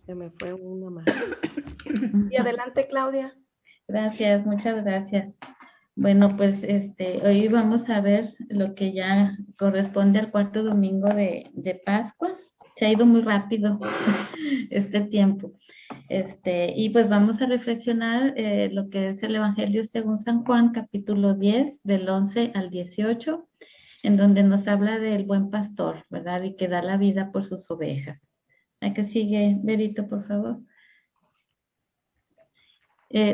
Se me fue una más. Y adelante, Claudia. Gracias, muchas gracias. Bueno, pues hoy vamos a ver lo que ya corresponde al cuarto domingo de Pascua. Se ha ido muy rápido este tiempo. Y pues vamos a reflexionar lo que es el Evangelio según San Juan, capítulo 10, del 11 al 18, en donde nos habla del buen pastor, ¿verdad? Y que da la vida por sus ovejas. ¿A qué sigue, Berito, por favor?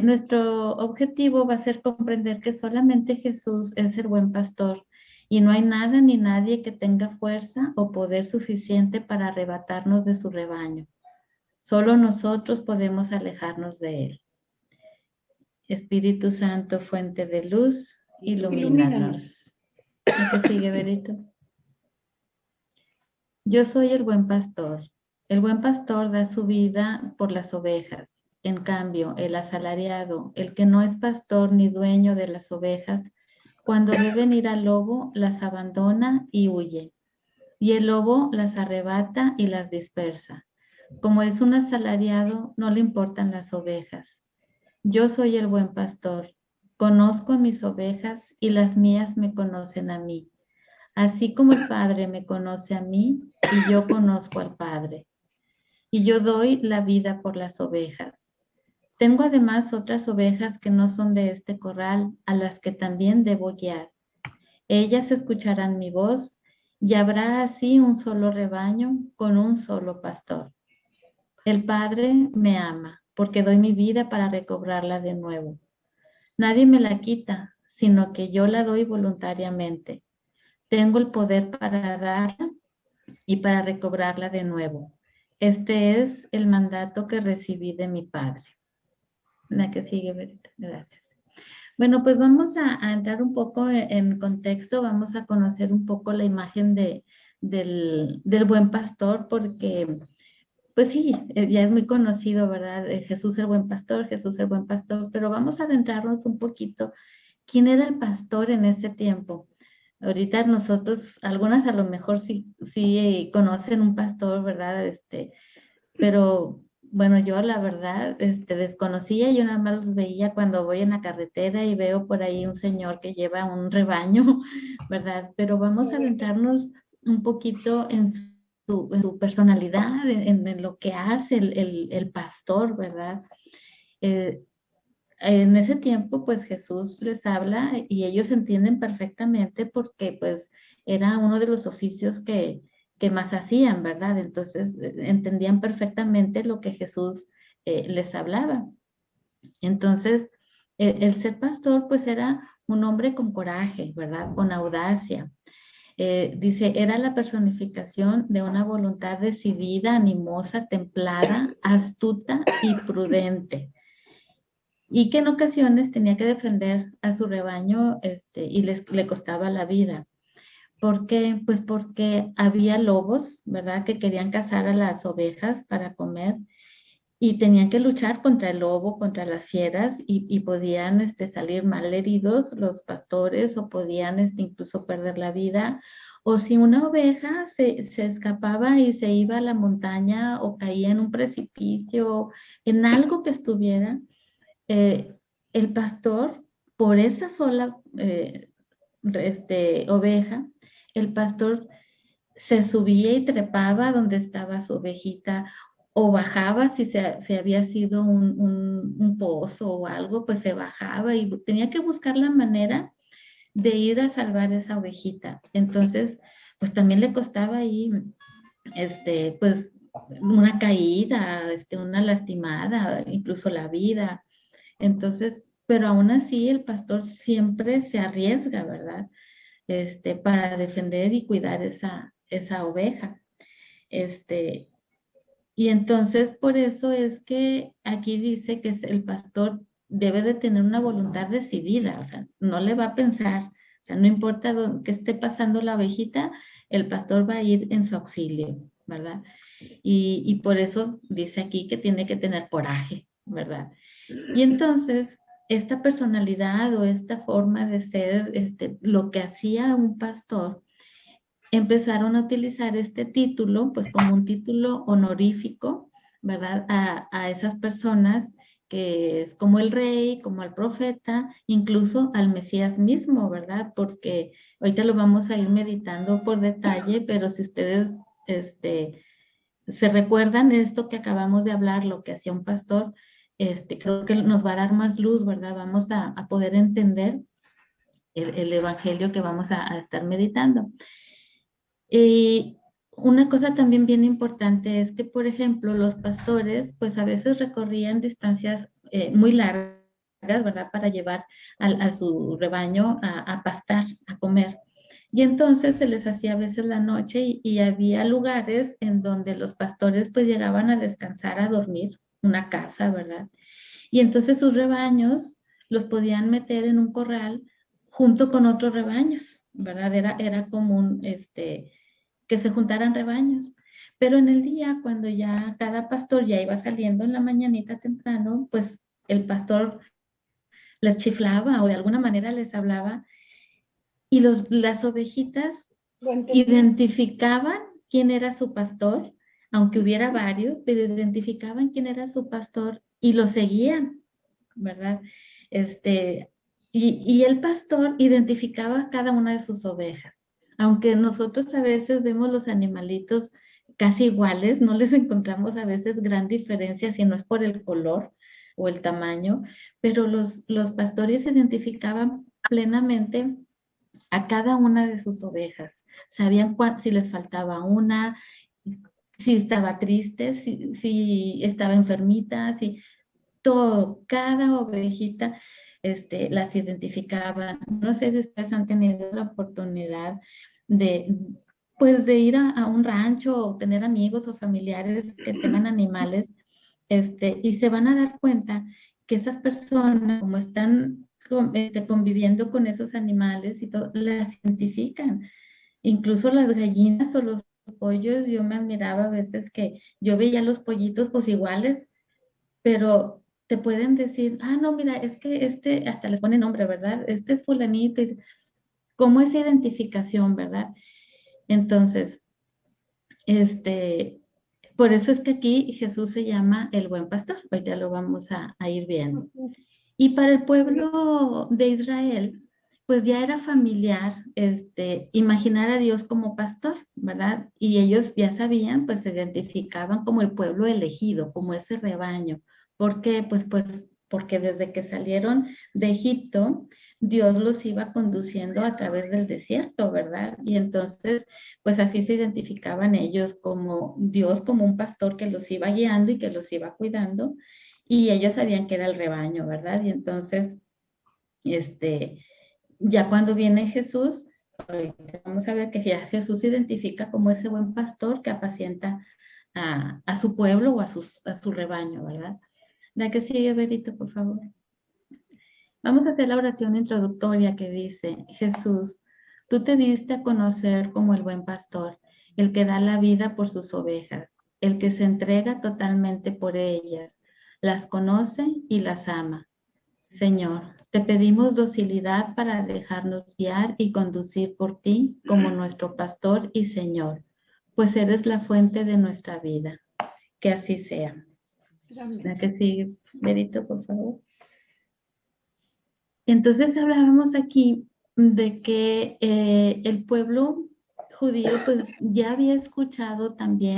Nuestro objetivo va a ser comprender que solamente Jesús es el buen pastor y no hay nada ni nadie que tenga fuerza o poder suficiente para arrebatarnos de su rebaño. Solo nosotros podemos alejarnos de él. Espíritu Santo, fuente de luz, ilumínanos. ¿Qué sigue, Berito? Yo soy el buen pastor. El buen pastor da su vida por las ovejas. En cambio, el asalariado, el que no es pastor ni dueño de las ovejas, cuando ve venir al lobo, las abandona y huye. Y el lobo las arrebata y las dispersa. Como es un asalariado, no le importan las ovejas. Yo soy el buen pastor. Conozco a mis ovejas y las mías me conocen a mí. Así como el Padre me conoce a mí y yo conozco al Padre. Y yo doy la vida por las ovejas. Tengo además otras ovejas que no son de este corral, a las que también debo guiar. Ellas escucharán mi voz y habrá así un solo rebaño con un solo pastor. El Padre me ama porque doy mi vida para recobrarla de nuevo. Nadie me la quita, sino que yo la doy voluntariamente. Tengo el poder para darla y para recobrarla de nuevo. Este es el mandato que recibí de mi Padre. La que sigue, Berita. Gracias. Bueno, pues vamos a entrar un poco en contexto, vamos a conocer un poco la imagen del buen pastor, porque, pues sí, ya es muy conocido, ¿verdad? Jesús el buen pastor, Jesús el buen pastor, pero vamos a adentrarnos un poquito. ¿Quién era el pastor en ese tiempo? Ahorita nosotros, algunas a lo mejor sí conocen un pastor, ¿verdad? Pero bueno, yo la verdad desconocía, yo nada más los veía cuando voy en la carretera y veo por ahí un señor que lleva un rebaño, ¿verdad? Pero vamos a adentrarnos un poquito en su personalidad, en lo que hace el pastor, ¿verdad? Eh, en ese tiempo, pues Jesús les habla y ellos entienden perfectamente porque pues era uno de los oficios que más hacían, ¿verdad? Entonces entendían perfectamente lo que Jesús les hablaba. Entonces, el ser pastor pues era un hombre con coraje, ¿verdad? Con audacia. Dice, era la personificación de una voluntad decidida, animosa, templada, astuta y prudente, y que en ocasiones tenía que defender a su rebaño y le costaba la vida. ¿Por qué? Pues porque había lobos, ¿verdad? Que querían cazar a las ovejas para comer y tenían que luchar contra el lobo, contra las fieras y podían salir mal heridos los pastores o podían incluso perder la vida. O si una oveja se escapaba y se iba a la montaña o caía en un precipicio, en algo que estuviera, el pastor, por esa sola oveja, el pastor se subía y trepaba donde estaba su ovejita o bajaba si había sido un pozo o algo, pues se bajaba y tenía que buscar la manera de ir a salvar esa ovejita. Entonces, pues también le costaba ahí, pues una caída, una lastimada, incluso la vida. Entonces, pero aún así el pastor siempre se arriesga, ¿verdad? Para defender y cuidar esa oveja. Y entonces por eso es que aquí dice que el pastor debe de tener una voluntad decidida, o sea, no le va a pensar, o sea, no importa qué esté pasando la ovejita, el pastor va a ir en su auxilio, ¿verdad? Y por eso dice aquí que tiene que tener coraje, ¿verdad? Y entonces, esta personalidad o esta forma de ser, lo que hacía un pastor, empezaron a utilizar este título, pues como un título honorífico ¿verdad? A esas personas que es como el rey, como al profeta, incluso al Mesías mismo, ¿verdad? Porque ahorita lo vamos a ir meditando por detalle, pero si ustedes se recuerdan esto que acabamos de hablar, lo que hacía un pastor, creo que nos va a dar más luz, ¿verdad? Vamos a poder entender el evangelio que vamos a estar meditando. Y una cosa también bien importante es que, por ejemplo, los pastores, pues a veces recorrían distancias muy largas, ¿verdad? Para llevar a su rebaño a pastar, a comer. Y entonces se les hacía a veces la noche y había lugares en donde los pastores pues llegaban a descansar, a dormir, una casa, ¿verdad? Y entonces sus rebaños los podían meter en un corral junto con otros rebaños, ¿verdad? Era común que se juntaran rebaños. Pero en el día, cuando ya cada pastor ya iba saliendo en la mañanita temprano, pues el pastor les chiflaba o de alguna manera les hablaba y las ovejitas Lo entendí. identificaban quién era su pastor, aunque hubiera varios, pero identificaban quién era su pastor y lo seguían, ¿verdad? Y el pastor identificaba cada una de sus ovejas. Aunque nosotros a veces vemos los animalitos casi iguales, no les encontramos a veces gran diferencia si no es por el color o el tamaño, pero los pastores identificaban plenamente a cada una de sus ovejas. Sabían si les faltaba una, si estaba triste, si estaba enfermita, si todo, cada ovejita las identificaban. No sé si ustedes han tenido la oportunidad de, pues, de ir a un rancho o tener amigos o familiares que tengan animales, y se van a dar cuenta que esas personas, como están conviviendo con esos animales y todo, las identifican. Incluso las gallinas o los pollos, yo me admiraba a veces que yo veía los pollitos pues iguales, pero te pueden decir, ah, no, mira, es que hasta les pone nombre, ¿verdad? Este es fulanito, ¿cómo es identificación, verdad? Entonces, por eso es que aquí Jesús se llama el buen pastor, hoy ya lo vamos a ir viendo. Y para el pueblo de Israel, pues ya era familiar imaginar a Dios como pastor, ¿verdad? Y ellos ya sabían, pues se identificaban como el pueblo elegido, como ese rebaño. ¿Por qué? Pues porque desde que salieron de Egipto, Dios los iba conduciendo a través del desierto, ¿verdad? Y entonces, pues así se identificaban ellos como Dios, como un pastor que los iba guiando y que los iba cuidando y ellos sabían que era el rebaño, ¿verdad? Y entonces, ya cuando viene Jesús, vamos a ver que ya Jesús se identifica como ese buen pastor que apacienta a su pueblo o a su rebaño, ¿verdad? La que sigue, Berito, por favor. Vamos a hacer la oración introductoria que dice, Jesús, tú te diste a conocer como el buen pastor, el que da la vida por sus ovejas, el que se entrega totalmente por ellas, las conoce y las ama. Señor, te pedimos docilidad para dejarnos guiar y conducir por ti como nuestro pastor y Señor, pues eres la fuente de nuestra vida. Que así sea. La que sigue, Berito, por favor. Entonces hablábamos aquí de que el pueblo judío pues ya había escuchado también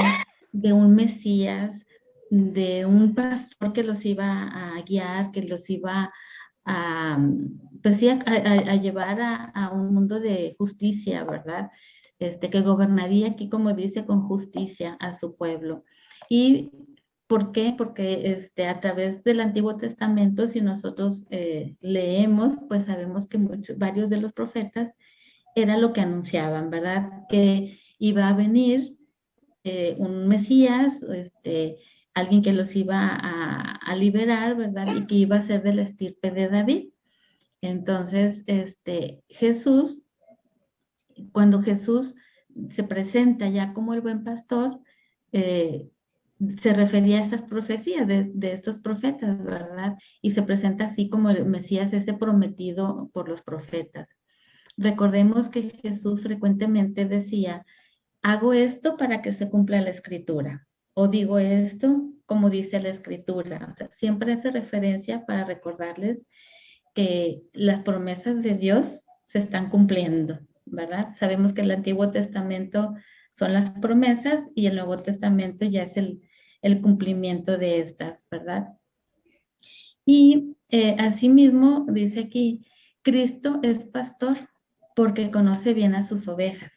de un Mesías, de un pastor que los iba a guiar, que los iba a, pues sí, a llevar a un mundo de justicia, ¿verdad? Que gobernaría aquí, como dice, con justicia a su pueblo. Y ¿por qué? Porque a través del Antiguo Testamento, si nosotros leemos, pues sabemos que varios de los profetas era lo que anunciaban, ¿verdad? Que iba a venir un Mesías, alguien que los iba a liberar, ¿verdad? Y que iba a ser de la estirpe de David. Entonces, cuando Jesús se presenta ya como el buen pastor, eh, se refería a esas profecías de estos profetas, ¿verdad? Y se presenta así como el Mesías ese prometido por los profetas. Recordemos que Jesús frecuentemente decía, hago esto para que se cumpla la escritura, o digo esto como dice la Escritura. O sea, siempre hace referencia para recordarles que las promesas de Dios se están cumpliendo, ¿verdad? Sabemos que el Antiguo Testamento son las promesas y el Nuevo Testamento ya es el cumplimiento de estas, ¿verdad? Y asimismo dice aquí, Cristo es pastor porque conoce bien a sus ovejas.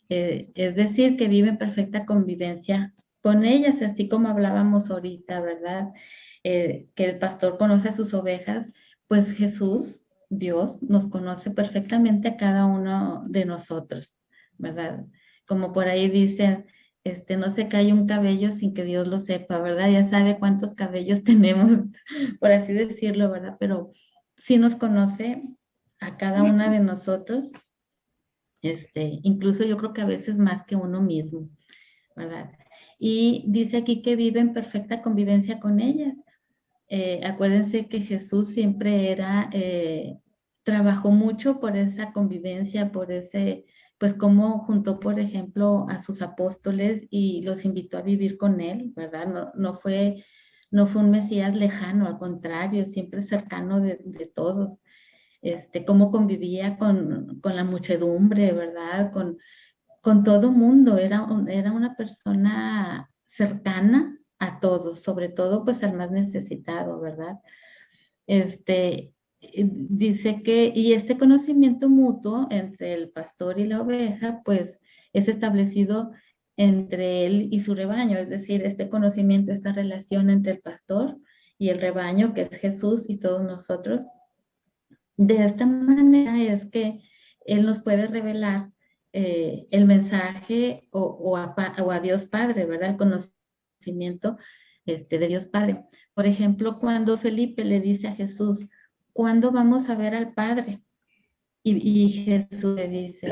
Es decir, que vive en perfecta convivencia con ellas, así como hablábamos ahorita, ¿verdad? Que el pastor conoce a sus ovejas, pues Jesús, Dios, nos conoce perfectamente a cada uno de nosotros, ¿verdad? Como por ahí dicen, no se cae un cabello sin que Dios lo sepa, ¿verdad? Ya sabe cuántos cabellos tenemos, por así decirlo, ¿verdad? Pero sí nos conoce a cada una de nosotros, incluso yo creo que a veces más que uno mismo, ¿verdad? Y dice aquí que vive en perfecta convivencia con ellas. Acuérdense que Jesús siempre trabajó mucho por esa convivencia, por ese, pues como juntó, por ejemplo, a sus apóstoles y los invitó a vivir con él, ¿verdad? No fue un Mesías lejano, al contrario, siempre cercano de todos. Cómo convivía con la muchedumbre, ¿verdad? Con todo mundo, era una persona cercana a todos, sobre todo pues al más necesitado, ¿verdad? Dice que, y este conocimiento mutuo entre el pastor y la oveja, pues es establecido entre él y su rebaño, es decir, este conocimiento, esta relación entre el pastor y el rebaño, que es Jesús y todos nosotros. De esta manera es que Él nos puede revelar el mensaje o a Dios Padre, ¿verdad? El conocimiento de Dios Padre. Por ejemplo, cuando Felipe le dice a Jesús, ¿cuándo vamos a ver al Padre? Y Jesús le dice,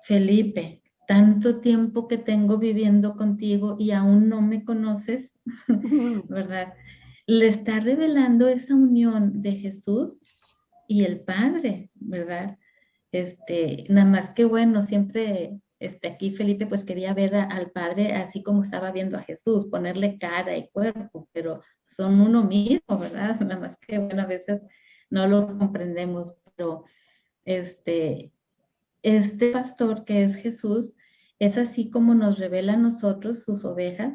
Felipe, tanto tiempo que tengo viviendo contigo y aún no me conoces, ¿verdad? Le está revelando esa unión de Jesús y el Padre, ¿verdad? Nada más que bueno, siempre aquí Felipe pues quería ver al Padre así como estaba viendo a Jesús, ponerle cara y cuerpo, pero son uno mismo, ¿verdad? Nada más que bueno, a veces no lo comprendemos, pero este, este pastor que es Jesús es así como nos revela a nosotros, sus ovejas,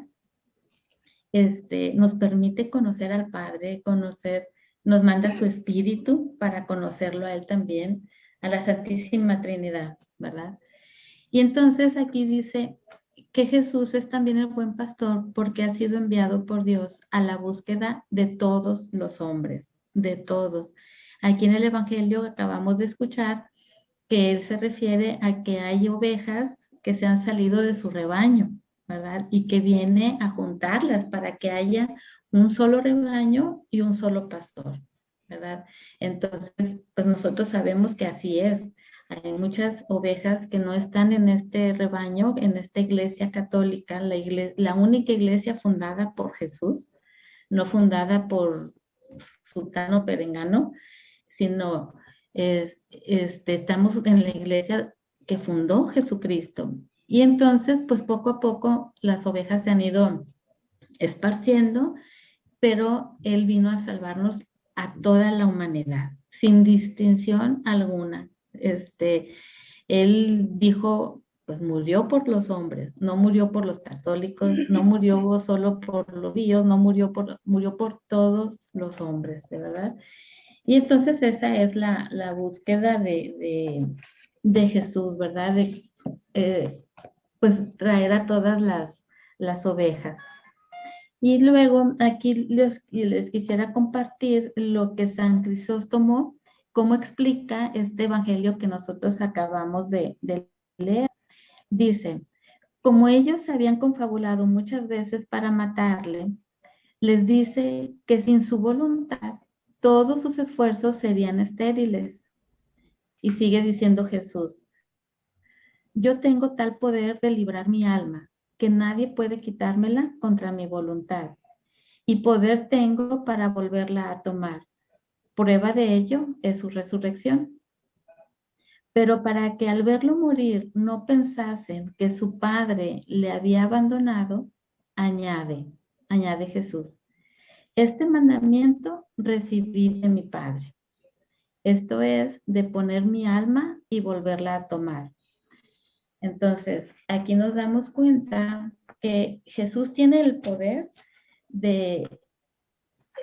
nos permite conocer al Padre, nos manda su Espíritu para conocerlo a Él también, a la Santísima Trinidad, ¿verdad? Y entonces aquí dice que Jesús es también el buen pastor porque ha sido enviado por Dios a la búsqueda de todos los hombres, de todos. Aquí en el Evangelio acabamos de escuchar que Él se refiere a que hay ovejas que se han salido de su rebaño, ¿verdad? Y que viene a juntarlas para que haya un solo rebaño y un solo pastor, ¿verdad? Entonces, pues nosotros sabemos que así es. Hay muchas ovejas que no están en este rebaño, en esta iglesia católica, la única iglesia fundada por Jesús, no fundada por sultano perengano, sino estamos en la iglesia que fundó Jesucristo. Y entonces, pues poco a poco las ovejas se han ido esparciendo, pero Él vino a salvarnos a toda la humanidad, sin distinción alguna. Él dijo, pues murió por los hombres, no murió por los católicos, no murió solo por los judíos, no murió por todos los hombres, ¿de verdad? Y entonces esa es la búsqueda de Jesús, ¿verdad? Eh, pues traer a todas las ovejas. Y luego aquí les quisiera compartir lo que San Crisóstomo, cómo explica este evangelio que nosotros acabamos de leer. Dice, como ellos se habían confabulado muchas veces para matarle, les dice que sin su voluntad todos sus esfuerzos serían estériles. Y sigue diciendo Jesús, yo tengo tal poder de librar mi alma, que nadie puede quitármela contra mi voluntad, y poder tengo para volverla a tomar. Prueba de ello es su resurrección. Pero para que al verlo morir no pensasen que su padre le había abandonado, añade, añade Jesús, este mandamiento recibí de mi Padre. Esto es de poner mi alma y volverla a tomar. Entonces, aquí nos damos cuenta que Jesús tiene el poder de,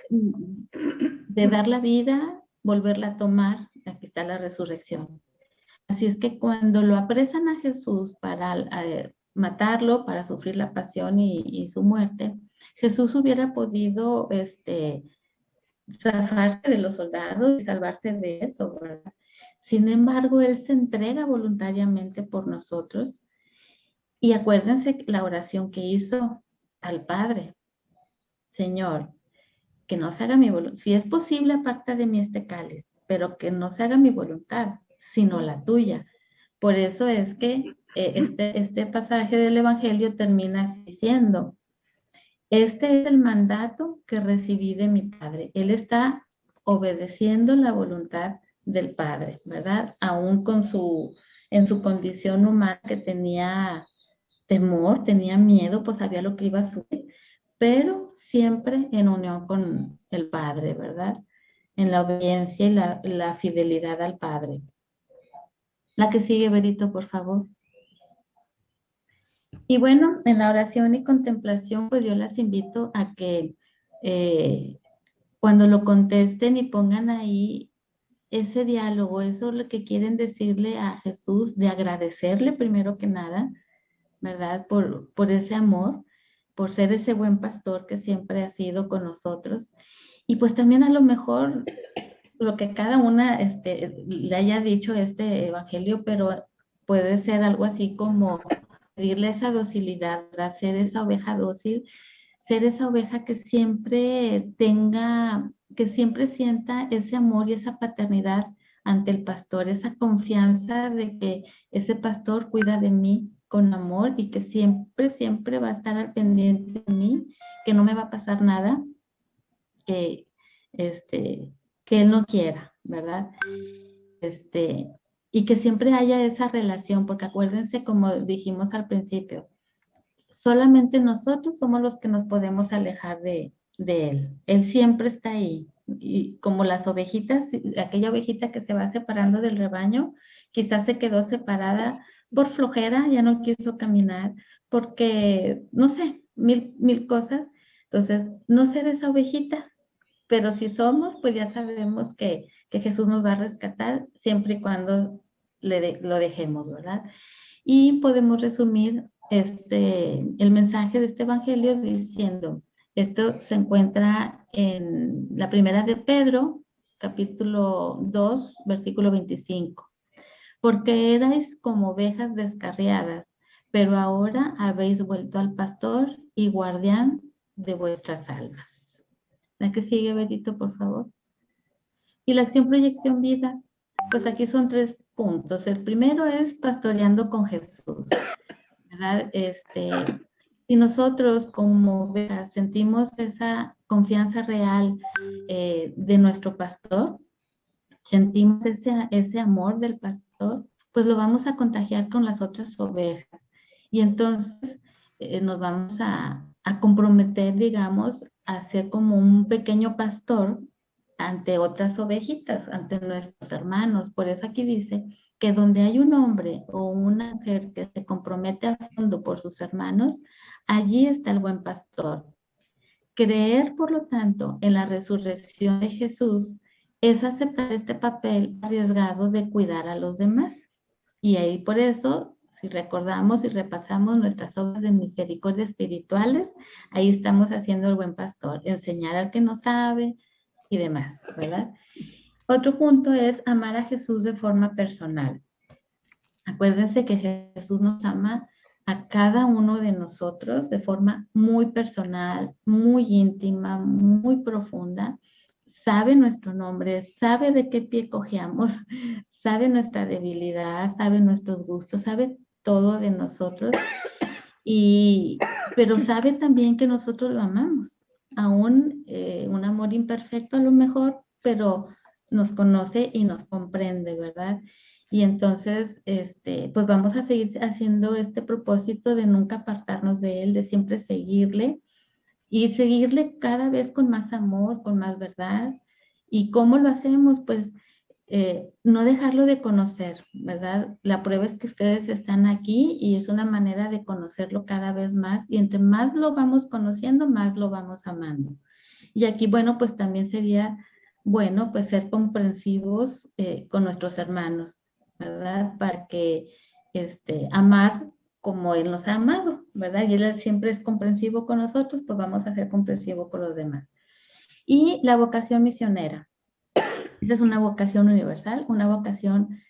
de dar la vida, volverla a tomar. Aquí está la resurrección. Así es que cuando lo apresan a Jesús para matarlo, para sufrir la pasión y su muerte, Jesús hubiera podido zafarse de los soldados y salvarse de eso, ¿verdad? Sin embargo, Él se entrega voluntariamente por nosotros. Y acuérdense la oración que hizo al Padre. Señor, que no se haga mi voluntad. Si es posible, aparta de mí este cáliz, pero que no se haga mi voluntad, sino la tuya. Por eso es que este pasaje del Evangelio termina diciendo, este es el mandato que recibí de mi Padre. Él está obedeciendo la voluntad del Padre, ¿verdad? Aún en su condición humana que tenía temor, tenía miedo, pues sabía lo que iba a suceder, pero siempre en unión con el Padre, ¿verdad? En la obediencia y la fidelidad al Padre. La que sigue, Berito, por favor. Y bueno, en la oración y contemplación, pues yo las invito a que cuando lo contesten y pongan ahí ese diálogo, eso es lo que quieren decirle a Jesús, de agradecerle primero que nada, ¿verdad? Por ese amor, por ser ese buen pastor que siempre ha sido con nosotros. Y pues también a lo mejor lo que cada una le haya dicho este evangelio, pero puede ser algo así como pedirle esa docilidad, ¿verdad? Ser esa oveja dócil, ser esa oveja que siempre tenga, que siempre sienta ese amor y esa paternidad ante el pastor, esa confianza de que ese pastor cuida de mí con amor y que siempre, siempre va a estar al pendiente de mí, que no me va a pasar nada, que, que él no quiera, ¿verdad? Y que siempre haya esa relación, porque acuérdense, como dijimos al principio, solamente nosotros somos los que nos podemos alejar de él. Él siempre está ahí. Y como las ovejitas, aquella ovejita que se va separando del rebaño, quizás se quedó separada por flojera, ya no quiso caminar, porque, no sé, mil cosas. Entonces, no ser esa ovejita, pero si somos, pues ya sabemos que Jesús nos va a rescatar siempre y cuando lo dejemos, ¿verdad? Y podemos resumir el mensaje de este evangelio diciendo, esto se encuentra en la primera de Pedro, capítulo 2, versículo 25. Porque erais como ovejas descarriadas, pero ahora habéis vuelto al pastor y guardián de vuestras almas. La que sigue, Berito, por favor. Y la acción, proyección, vida. Pues aquí son 3 puntos. El primero es pastoreando con Jesús, ¿verdad? Si nosotros como ovejas sentimos esa confianza real de nuestro pastor, sentimos ese amor del pastor, pues lo vamos a contagiar con las otras ovejas. Y entonces nos vamos a comprometer, digamos, a ser como un pequeño pastor ante otras ovejitas, ante nuestros hermanos. Por eso aquí dice que donde hay un hombre o una mujer que se compromete a fondo por sus hermanos, allí está el buen pastor. Creer, por lo tanto, en la resurrección de Jesús es aceptar este papel arriesgado de cuidar a los demás. Y ahí por eso, si recordamos y repasamos nuestras obras de misericordia espirituales, ahí estamos haciendo el buen pastor, enseñar al que no sabe y demás, ¿verdad? Otro punto es amar a Jesús de forma personal. Acuérdense que Jesús nos ama a cada uno de nosotros de forma muy personal, muy íntima, muy profunda. Sabe nuestro nombre, sabe de qué pie cojeamos, sabe nuestra debilidad, sabe nuestros gustos, sabe todo de nosotros, pero sabe también que nosotros lo amamos. Aún un amor imperfecto a lo mejor, pero nos conoce y nos comprende, ¿verdad? Y entonces, pues vamos a seguir haciendo este propósito de nunca apartarnos de él, de siempre seguirle y seguirle cada vez con más amor, con más verdad. ¿Y cómo lo hacemos? Pues no dejarlo de conocer, ¿verdad? La prueba es que ustedes están aquí y es una manera de conocerlo cada vez más y entre más lo vamos conociendo, más lo vamos amando. Y aquí, bueno, pues también sería bueno, pues ser comprensivos con nuestros hermanos, ¿verdad? Para que amar como Él nos ha amado, ¿verdad? Y Él siempre es comprensivo con nosotros, pues vamos a ser comprensivos con los demás. Y la vocación misionera. Esa es una vocación universal, una vocación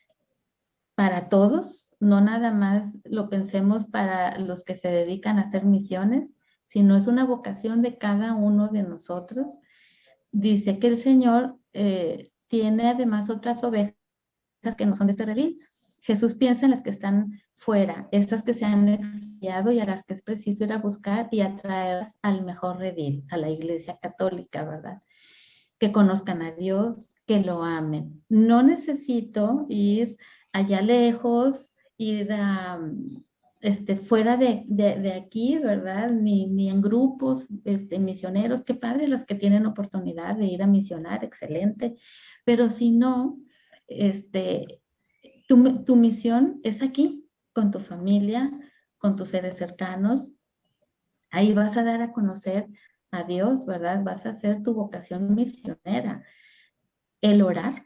para todos, no nada más lo pensemos para los que se dedican a hacer misiones, sino es una vocación de cada uno de nosotros. Dice que el Señor tiene además otras ovejas que no son de este redil. Jesús piensa en las que están fuera, esas que se han expiado y a las que es preciso ir a buscar y atraerlas al mejor redil, a la Iglesia Católica, ¿verdad? Que conozcan a Dios, que lo amen. No necesito ir allá lejos, ir a, fuera de aquí, ¿verdad? Ni en grupos misioneros. Qué padre los que tienen oportunidad de ir a misionar, excelente. Pero si no, tu misión es aquí, con tu familia, con tus seres cercanos. Ahí vas a dar a conocer a Dios, ¿verdad? Vas a hacer tu vocación misionera. El orar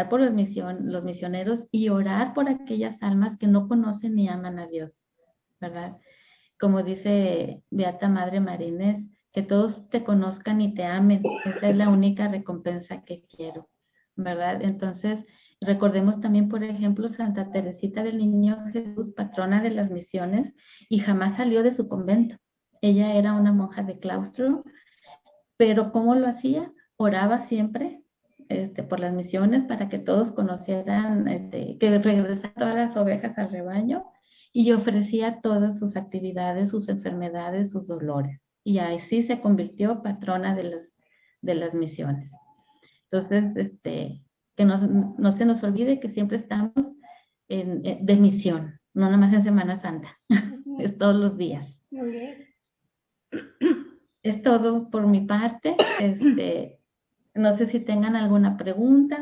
por los misioneros y orar por aquellas almas que no conocen ni aman a Dios, ¿verdad? Como dice Beata Madre Marínez, que todos te conozcan y te amen. Esa es la única recompensa que quiero, ¿verdad? Entonces, recordemos también, por ejemplo, Santa Teresita del Niño Jesús, patrona de las misiones, y jamás salió de su convento. Ella era una monja de claustro, pero ¿cómo lo hacía? Oraba siempre por las misiones para que todos conocieran, que regresaran todas las ovejas al rebaño y ofrecía todas sus actividades, sus enfermedades, sus dolores. Y así se convirtió patrona de las misiones. Entonces, que no se nos olvide que siempre estamos de misión, no nada más en Semana Santa, es todos los días. Muy bien. Es todo por mi parte. No sé si tengan alguna pregunta.